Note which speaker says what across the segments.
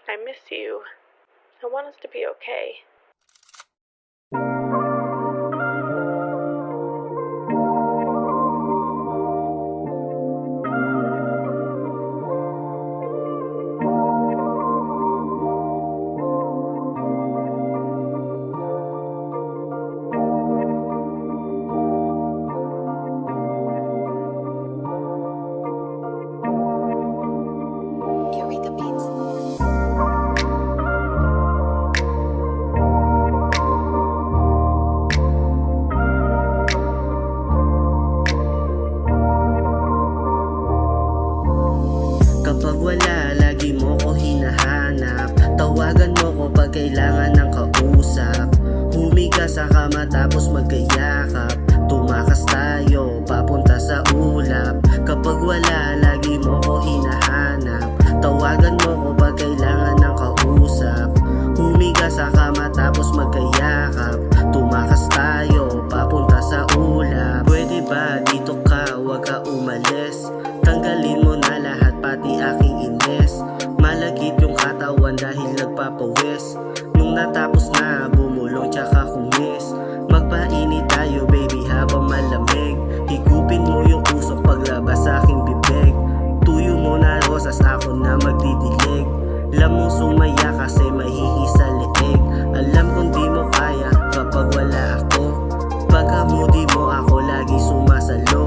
Speaker 1: I miss you. I want us to be okay.
Speaker 2: Eureka Beats.
Speaker 3: Kapag wala, lagi mo ko hinahanap. Tawagan mo ko pag kailangan ng kausap. Humiga sa kama tapos magkayakap. Tumakas tayo, papunta sa ulap. Kapag wala, lagi mo ko hinahanap. Tawagan mo ko pag kailangan ng kausap. Humiga sa kama tapos magkayakap. Tumakas tayo, papunta sa ulap. Pwede ba dito ka, wag ka umalis? Tanggalin mo na lahat pati aking inis. Malagit yung katawan dahil nagpapawis. Nung natapos na, bumulong tsaka kumis. Magpainit tayo baby habang malamig. Higupin mo yung usok paglabas sa aking bibig. Tuyo mo na rosas, ako na magdidilig. Lamang sumaya kasi mahihi sa liig. Alam kong di mo kaya kapag wala ako. Pagka moody mo ako lagi sumasalo.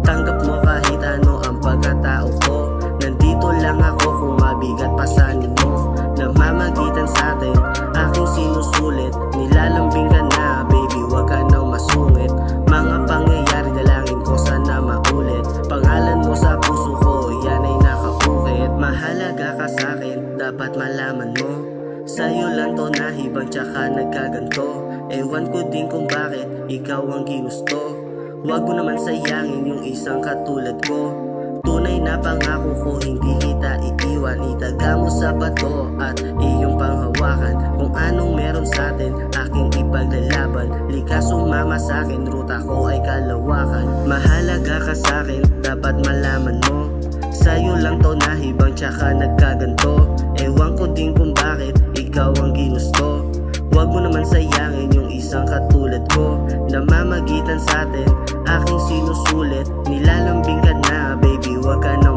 Speaker 3: Tanggap mo kahit ano ang pagkatao ko. Nandito lang ako kung mabigat pasanin mo. Namamagitan sa atin, aking sinusulit. Nilalambing ka na baby, wag ka nang masungit. Mga pangyayari dalangin ko sana maulit. Pangalan mo sa puso ko, yan ay nakaukit. Mahalaga ka sa'kin, dapat malaman mo. Sa'yo lang to nahibang tsaka nagkaganto. Ewan ko din kung bakit ikaw ang ginusto. Huwag mo naman sayangin yung isang katulad ko. Tunay na pangako ko, hindi kita iiwan. Itaga mo sa bato at iyong panghawakan. Kung anong meron sa atin, aking ipaglalaban. Likas sumama sa'kin, ruta ko ay kalawakan. Mahalaga ka sa'kin, dapat malaman mo. Sa'yo lang to nahibang tsaka nagkaganto. Ewan ko din kung bakit ikaw ang ginusto. Huwag mo naman sayangin yung isang katulad ko. Namamagitan sa atin, aking sinusulit. Nilalambing ka na baby, wag ka na